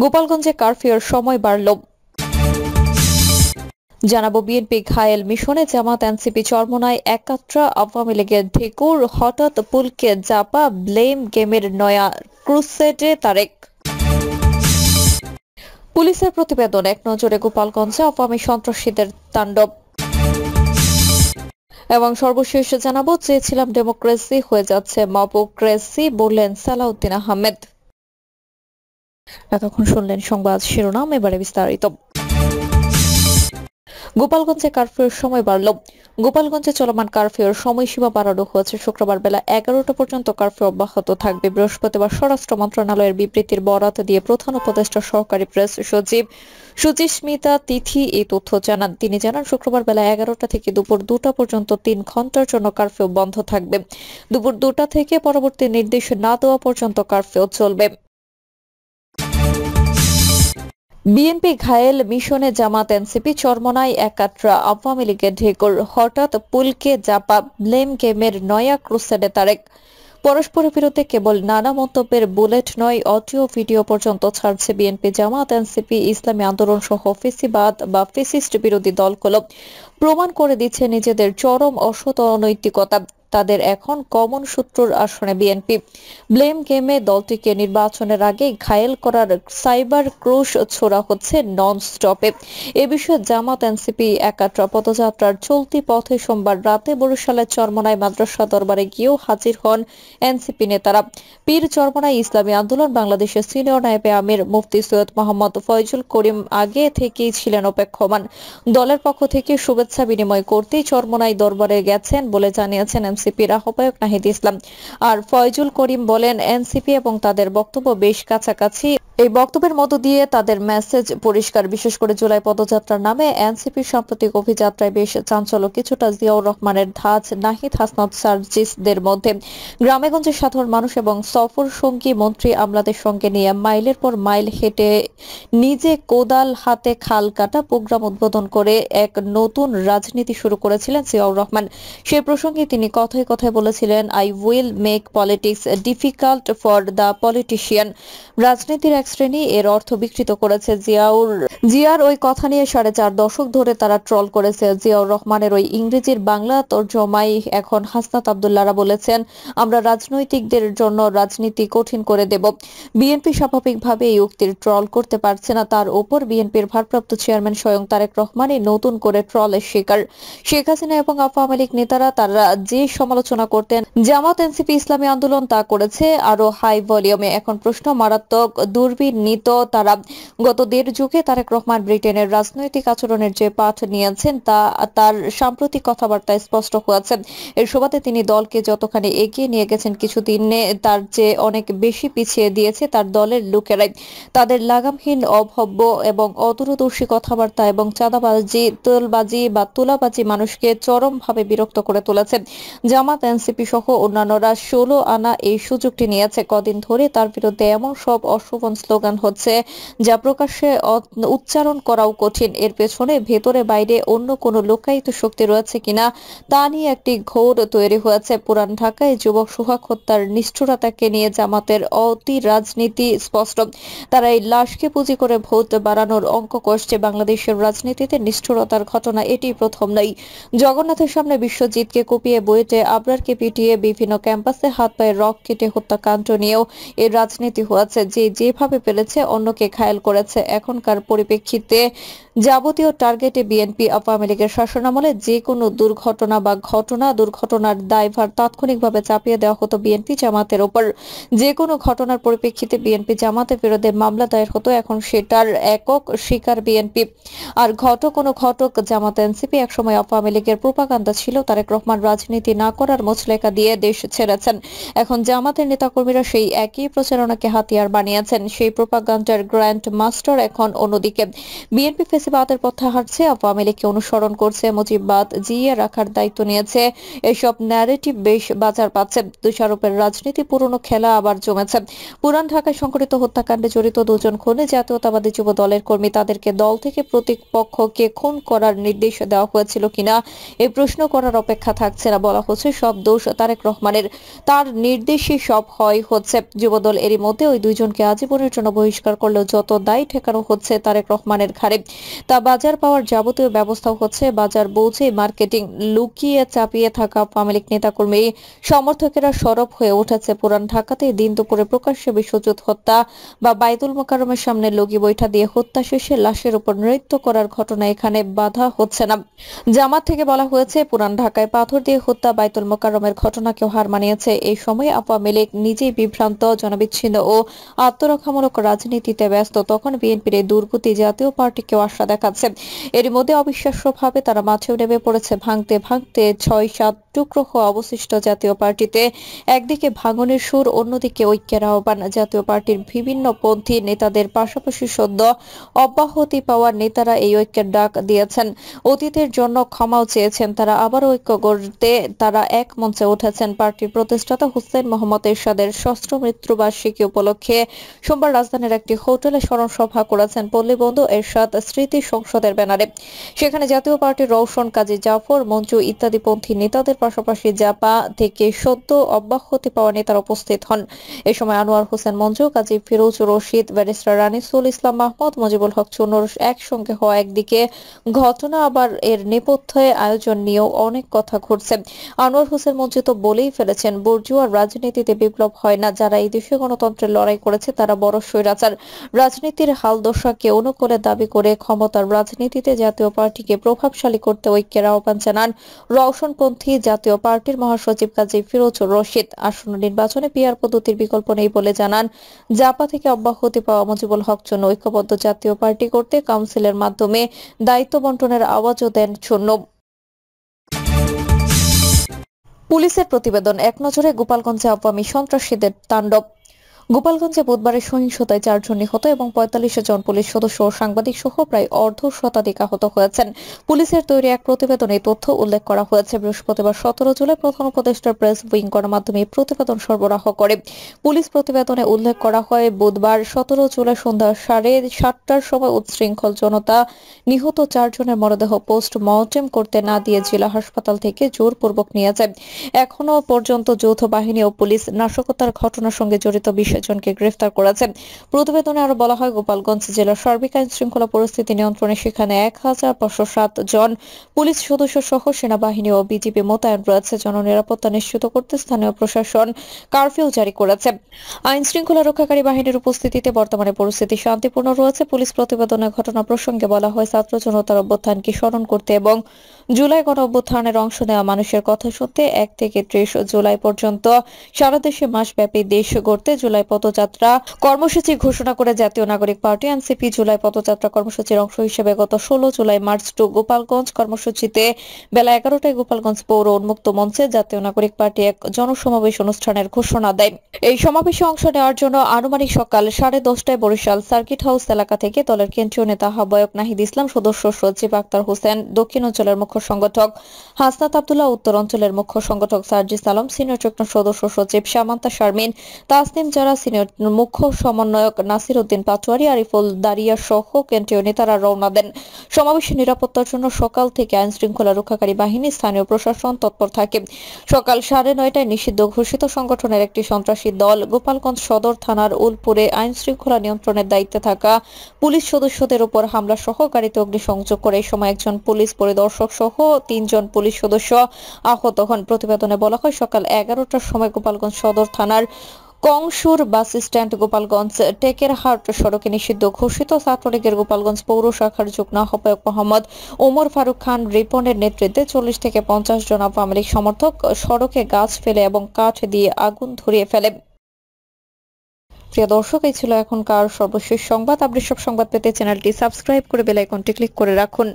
গোপালগঞ্জে কারফিউর সময় বাড়ল। জানাবো বিএনপি ঘায়েল মিশনে জামাত এনসিপি চরমোনাই একাত্রা আওয়ামী লীগের ঢেকুর হঠাৎ পুলকে জাপা ব্লেম গেমের নয়া ক্রুসেডে তারেক। পুলিশের প্রতিবেদন এক নজরে গোপালগঞ্জে আওয়ামী সন্ত্রাসীদের তাণ্ডব। এবং সর্বশেষ জানাবো চেয়েছিলাম ডেমোক্রেসি হয়ে যাচ্ছে মপোক্রেসি বললেন সালাউদ্দিন আহমেদ। এতক্ষণ শুনলেন সংবাদ শিরোনাম, এবারে বিস্তারিত। গোপালগঞ্জে কারফিউর সময় বাড়ল। গোপালগঞ্জে চলমান কারফিউর সময়সীমা বাড়ানো হয়েছে। শুক্রবার বেলা 11টা পর্যন্ত কারফিউ অব্যাহত থাকবে। বৃহস্পতিবার স্বরাষ্ট্র মন্ত্রণালয়ের বিবৃতির বরাত দিয়ে প্রধান উপদেষ্টা সহকারী প্রেস সচিব সুচিস্মিতা তিথি এই তথ্য জানান। তিনি জানান, শুক্রবার বেলা 11টা থেকে দুপুর 2টা পর্যন্ত 3 ঘন্টার জন্য কারফিউ বন্ধ থাকবে। দুপুর 2টা থেকে পরবর্তী নির্দেশ না দেওয়া পর্যন্ত কারফিউ চলবে। বিএনপি ঘায়েল মিশনে জামাত এনসিপি চরমোনাই একাত্রা আওয়ামী লীগের ঢেকুর হঠাৎ পুলকে জাপা ব্লেম গেমের নয়া ক্রুসেডে তারেক। পরস্পরের বিরুদ্ধে কেবল নানা মন্তব্যের বুলেট নয়, অডিও ভিডিও পর্যন্ত ছাড়ছে বিএনপি, জামাত, এনসিপি, ইসলামী আন্দোলন সহ ফেসিবাদ বা ফেসিস্ট বিরোধী দলগুলো প্রমাণ করে দিচ্ছে নিজেদের চরম অসৎ অনৈতিকতা। তাদের এখন কমন শত্রুর আসনে বিএনপি। ব্লেম গেমে দলটিকে নির্বাচনের আগে ঘায়েল করার সাইবার ক্রুশ ছোড়া হচ্ছে নন স্টপে। এ বিষয়ে জামাত এনসিপি একাত্রা পদযাত্রার চলতি পথে সোমবার রাতে বরিশালের চরমোনাই মাদ্রাসা দরবারে গিয়েও হাজির হন এনসিপি নেতারা। পীর চরমোনাই ইসলামী আন্দোলন বাংলাদেশের সিনিয়র নায়েবে আমির মুফতি সৈয়দ মোহাম্মদ ফয়জুল করিম আগে থেকেই ছিলেন অপেক্ষমান। দলের পক্ষ থেকে শুভেচ্ছা বিনিময় করতেই চরমোনাই দরবারে গেছেন বলে জানিয়েছেন এনসিপির আহ্বায়ক নাহিদ ইসলাম। আর ফয়জুল করিম বলেন, এনসিপি এবং তাদের বক্তব্য বেশ কাছাকাছি। এই বক্তব্যের মধ্য দিয়ে তাদের মেসেজ পরিষ্কার। বিশেষ করে জুলাই পদযাত্রার নামে এনসিপির সাম্প্রতিক অভিযাত্রায় বেশ চাঞ্চল্য, কিছুটা জিয়াউর রহমানের ধাঁচ নাহিদ হাসনাত সার্জিসদের মধ্যে। গ্রামেগঞ্জে সাধারণ মানুষ এবং সফর সঙ্গী মন্ত্রী আমলাদের সঙ্গে নিয়ে মাইলের পর মাইল হেঁটে নিজে কোদাল হাতে খাল কাটা প্রোগ্রাম উদ্বোধন করে এক নতুন রাজনীতি শুরু করেছিলেন জিয়াউর রহমান। সে প্রসঙ্গে তিনি কথায় কথায় বলেছিলেন, I will make politics difficult for the politician. রাজনীতির এক শ্রেণী এর অর্থ বিকৃত করেছে। জিয়ার ওই কথা নিয়ে 4.5 দশক ধরে তারা ট্রল করেছে। জিয়াউর রহমানের ওই ইংরেজির বাংলা তর্জমাই এখন হাসনাত আব্দুল্লাহরা বলেছেন, আমরা রাজনৈতিকদের জন্য রাজনীতি কঠিন করে দেব। বিএনপি স্বাভাবিকভাবে এই উক্তির ট্রল করতে পারছে না। তার ওপর বিএনপির ভারপ্রাপ্ত চেয়ারম্যান স্বয়ং তারেক রহমানই নতুন করে ট্রলের শিকার। শেখ হাসিনা এবং আওয়ামী লীগ নেতারা তারা যে সমালোচনা করতেন, জামাত, এনসিপি, ইসলামী আন্দোলন তা করেছে আরো হাই ভলিউমে। এখন প্রশ্ন, মারাত্মক দুর্বিনীত তারা। গত 1.5 যুগে তারেক রহমান ব্রিটেনের রাজনৈতিক আচরণের যে পাঠ নিয়েছেন তা তার সাম্প্রতিক কথাবার্তায় স্পষ্ট হয়েছে। এর সুবাদে তিনি দলকে যতখানি এগিয়ে নিয়ে গেছেন, কিছুদিনে তার চেয়ে অনেক বেশি পিছিয়ে দিয়েছে তার দলের লোকেরাই। তাদের লাগামহীন, অভব্য এবং অদূরদর্শী কথাবার্তা এবং চাঁদাবাজি, তোলবাজি বা তুলাবাজি মানুষকে চরমভাবে বিরক্ত করে তুলেছে। জামাত, এনসিপি সহ অন্যান্যরা 16 আনা এই সুযোগটি নিয়েছে। কদিন ধরে তার বিরুদ্ধে এমন সব অশোভন স্লোগান হচ্ছে যা প্রকাশ্যে উচ্চারণ করাও কঠিন। এর পেছনে ভেতরে বাইরে অন্য কোনো লুকায়িত শক্তি রয়েছে কিনা তা নিয়ে একটি ঘোর তৈরি হয়েছে। পুরান ঢাকায় যুবক সোহাগ হত্যার নিষ্ঠুরতাকে নিয়ে জামাতের অতি রাজনীতি স্পষ্ট। তারা এই লাশকে পুঁজি করে ভোট বাড়ানোর অঙ্ক কষছে। বাংলাদেশের রাজনীতিতে নিষ্ঠুরতার ঘটনা এটি প্রথম নয়। জগন্নাথের সামনে বিশ্বজিৎকে কুপিয়ে বইতে আবরারকে পিটিয়ে বিভিন্ন ক্যাম্পাসে হাত পায়ে রক কেটে হত্যাকাণ্ড নিয়েও এর রাজনীতি হয়েছে। যে যেভাবে পেরেছে অন্যকে ঘায়েল করেছে। এখনকার পরিপ্রেক্ষিতে যাবতীয় টার্গেটে বিএনপি। আওয়ামী লীগের শাসনামলে যে কোনো দুর্ঘটনা বা দুর্ঘটনার দায়ভার তাৎক্ষণিকভাবে চাপিয়ে দেওয়া হতো বিএনপি জামাতের ওপর। যে কোনো ঘটনার পরিপ্রেক্ষিতে বিএনপি জামাতের বিরুদ্ধে মামলা দায়ের হতো। এখন সেটার একক শিকার বিএনপি। আর ঘটক জামাত, এনসিপি একসময় আওয়ামী লীগের প্রোপাগান্ডা ছিল। তারেক রহমান রাজনীতি না করার মুচলেকা দিয়ে দেশ ছেড়েছেন। এখন জামাতের নেতাকর্মীরা সেই একই প্রচারণাকে হাতিয়ার বানিয়েছেন। সেই প্রোপাগান্ডার গ্র্যান্ড মাস্টার এখন অন্যদিকে। বিএনপি ফেসিবাদের পথে হাঁটছে, আওয়ামী লীগকে অনুসরণ করছে, মুজিববাদ জিইয়ে রাখার দায়িত্ব নিয়েছে। এসব ন্যারেটিভ বেশ বাজার পাচ্ছে। দোষারোপের রাজনীতি পুরনো খেলা আবার জমেছে। পুরান ঢাকায় সংঘটিত হত্যাকাণ্ডে জড়িত 2 জন খুনি জাতীয়তাবাদী যুব দলের কর্মী, তাদেরকে দল থেকে প্রতিপক্ষকে খুন করার নির্দেশ দেওয়া হয়েছিল কিনা এই প্রশ্ন করার অপেক্ষা থাকছে না। বলা হচ্ছে সব দোষ তারেক রহমানের, তার নির্দেশে সব হচ্ছে। যুবদল এরই মধ্যে ওই দুইজনকে আজীবনের জন্য বহিষ্কার করলেও যত দায় ঠেকানো হচ্ছে তারেক রহমানের ঘাড়ে, তা বাজার পাওয়ার যাবতীয় ব্যবস্থা হচ্ছে বাজার বৌঝে মার্কেটিং। লুকিয়ে চাপিয়ে থাকা আওয়ামী লীগ নেতাকর্মী সমর্থকেরা সরব হয়ে উঠেছে পুরান ঢাকাতে দিন দুপুরে প্রকাশ্যে বিশ্বজিৎ হত্যা বা বাইতুল মোকাররমের সামনে লগি বৈঠা দিয়ে হত্যা শেষে লাশের উপর নৃত্য করার ঘটনা এখানে বাধা হচ্ছে না। জামাত থেকে বলা হয়েছে পুরান ঢাকায় পাথর দিয়ে হত্যা, বাইতুল মোকাররমের ঘটনাকেও হার মানিয়েছে। এই সময় আওয়ামী লীগ নিজেই বিভ্রান্ত, জনবিচ্ছিন্ন ও আত্মরক্ষামূলক রাজনীতিতে ব্যস্ত। তখন বিএনপির এই দুর্গতি জাতীয় পার্টিকেও আশা দেখাচ্ছে। এর মধ্যে অবিশ্বাস্যভাবে তারা মাঠেও নেমে পড়েছে ভাঙতে ভাঙতে ৬-৭ টুকরো হওয়া অবশিষ্ট জাতীয় পার্টিতে। একদিকে ভাঙনের সুর, অন্যদিকে ঐক্যের আহ্বান। জাতীয় পার্টির বিভিন্ন পন্থী নেতাদের পাশাপাশি সদ্য অব্যাহতি পাওয়া নেতারা এই ঐক্যের ডাক দিয়েছেন, অতীতের জন্য ক্ষমাও চেয়েছেন। তারা আবার ঐক্য গড়তে তারা এক মঞ্চে উঠেছেন। পার্টির প্রতিষ্ঠাতা হুসেইন মোহাম্মদ এরশাদের ষষ্ঠ মৃত্যুবার্ষিকী উপলক্ষে সোমবার রাজধানীর একটি হোটেলে স্মরণ সভা করেছেন পল্লীবন্ধু এরশাদ স্মৃতি সংসদের ব্যানারে। সেখানে জাতীয় পার্টির রওশন, কাজী জাফর, মঞ্জু ইত্যাদি পন্থী নেতাদের পাশাপাশি জাপা থেকে সদ্য অব্যাহতি পাওয়া নেতারা উপস্থিত হন। এ সময় আনোয়ার হোসেন মঞ্জু, কাজী ফিরোজ রশিদ, ব্যারিস্টার রানিসুল ইসলাম মাহমুদ, মুজিবুল হক চুন্নুর একসঙ্গে হওয়া একদিকে ঘটনা, আবার এর নেপথ্যে আয়োজন নিয়েও অনেক কথা ঘটছে। আনোয়ার হোসেন মঞ্জু তো বলেই ফেলেছেন, বুর্জুয়ার রাজনীতিতে বিপ্লব হয় না, যারা এই দেশে গণতন্ত্রের লড়াই করেছে তারা বড় স্বৈরাচার। রাজনীতির হালদশাকে অনুকূলে দাবি করে ক্ষমতার রাজনীতিতে জাতীয় পার্টিকে প্রভাবশালী করতে ঐক্যের আহ্বান জানান রওশনপন্থী জাতীয় পার্টির মহাসচিব কাজী ফিরোজ রশিদ। আসন্ন নির্বাচনে পিআর পদ্ধতির বিকল্প নেই বলে জানান। জাপা থেকে অব্যাহতি পাওয়া মুজিবুল হক চুন্নু ঐক্যবদ্ধ জাতীয় পার্টি করতে কাউন্সিলের মাধ্যমে দায়িত্ব বন্টনের আওয়াজও দেন চুন্নু। পুলিশের প্রতিবেদন, এক নজরে গোপালগঞ্জে আওয়ামী সন্ত্রাসীদের তাণ্ডব। গোপালগঞ্জে বুধবারের সহিংসতায় 4 জন নিহত এবং 45 জন পুলিশ সদস্য ও সাংবাদিক সহ প্রায় অর্ধশতাধিক আহত হয়েছেন। পুলিশের তৈরি এক প্রতিবেদনে এই তথ্য উল্লেখ করা হয়েছে। বৃহস্পতিবার 17 জুলাই প্রধান উপদেষ্টার প্রেস উইং গণমাধ্যমে এই প্রতিবেদন সরবরাহ করে। পুলিশ প্রতিবেদনে উল্লেখ করা হয়, বুধবার 17 জুলাই সন্ধ্যা 7:30টার সময় উচ্ছৃঙ্খল জনতা নিহত 4 জনের মরদেহ পোস্ট মর্টেম করতে না দিয়ে জেলা হাসপাতাল থেকে জোরপূর্বক নিয়ে যায়। এখনো পর্যন্ত যৌথ বাহিনী ও পুলিশ নাশকতার ঘটনার সঙ্গে জড়িত 20 জনকে গ্রেফতার করেছে। প্রতিবেদনে আরো বলা হয়, গোপালগঞ্জ জেলার সার্বিক আইন শৃঙ্খলা পরিস্থিতি নিয়ন্ত্রণে সেখানে 1507 জন পুলিশ সদস্য সহ সেনাবাহিনী ও বিজিবি মোতায়েন রয়েছে। জননিরাপত্তা নিশ্চিত করতে স্থানীয় প্রশাসন কারফিউ জারি করেছে। আইন শৃঙ্খলা রক্ষাকারী বাহিনীর উপস্থিতিতে বর্তমানে পরিস্থিতি শান্তিপূর্ণ রয়েছে। পুলিশ প্রতিবেদনে ঘটনা প্রসঙ্গে বলা হয়, ছাত্র জনতার অভ্যুত্থানকে স্মরণ করতে এবং জুলাই গণ অভ্যুত্থানের অংশ নেওয়া মানুষের কথা শুনতে 1 থেকে 30 জুলাই পর্যন্ত সারা দেশে মাসব্যাপী দেশ গড়তে জুলাই পদযাত্রা কর্মসূচি ঘোষণা করে জাতীয় নাগরিক পার্টি এনসিপি জুলাই পদযাত্রা কর্মসূচির অংশ হিসেবে গত 16 জুলাই মার্চ টু গোপালগঞ্জ কর্মসূচিতে বেলা 11টায় গোপালগঞ্জ পৌর উন্মুক্ত মঞ্চে জাতীয় নাগরিক পার্টি এক জনসমাবেশ অনুষ্ঠানের ঘোষণা দেয়। এই সমাবেশে অংশ নেওয়ার জন্য আনুমানিক সকাল 10:30টায় বরিশাল সার্কিট হাউস এলাকা থেকে দলের কেন্দ্রীয় নেতা আহ্বায়ক নাহিদ ইসলাম, সদস্য সচিব আক্তার হোসেন, দক্ষিণ অঞ্চলের মুখ্য সংগঠক হাসনাত আব্দুল্লাহ, উত্তর অঞ্চলের মুখ্য সংগঠক সার্জিস আলম, সিনিয়র যুগ্ম সদস্য সচিব সামান্তা শারমিন, তাসনিম জারা, সিনিয়র মুখ্য সমন্বয়ক নাসির উদ্দিন পাটোয়ারি, আরিফুল দারিয়া সহ কেন্দ্রীয় নেতারা রওনা দেন। সমাবেশের নিরাপত্তার জন্য সকাল থেকে আইন শৃঙ্খলা রক্ষাকারী বাহিনী, স্থানীয় প্রশাসন তৎপর থাকে। সকাল 9:30টায় নিষিদ্ধ ঘোষিত সংগঠনের একটি সন্ত্রাসী দল গোপালগঞ্জ সদর থানার উলপুরে আইন শৃঙ্খলা নিয়ন্ত্রণের দায়িত্বে থাকা পুলিশ সদস্যদের উপর হামলা সহ গাড়িতে অগ্নিসংযোগ করে। এই সময় একজন পুলিশ পরিদর্শক সহ 3 জন পুলিশ সদস্য আহত হন। প্রতিবেদনে বলা হয়, সকাল 11টার সময় গোপালগঞ্জ সদর থানার কংসুর বাস স্ট্যান্ড গোপালগঞ্জ টেকেরহাট সড়কে নিষিদ্ধ ঘোষিত ছাত্রলীগের গোপালগঞ্জ পৌর শাখার যুগ্ম আহ্বায়ক মোহাম্মদ ওমর ফারুক খান রিপনের নেতৃত্বে 40 থেকে 50 জন আওয়ামী লীগ সমর্থক সড়কে গাছ ফেলে এবং কাঠ দিয়ে আগুন ধরিয়ে ফেলে। প্রিয় দর্শক, এই ছিল এখনকার সর্বশেষ সংবাদ। আপডেট সব সংবাদ পেতে চ্যানেলটি সাবস্ক্রাইব করে বেল আইকনটি ক্লিক করে রাখুন।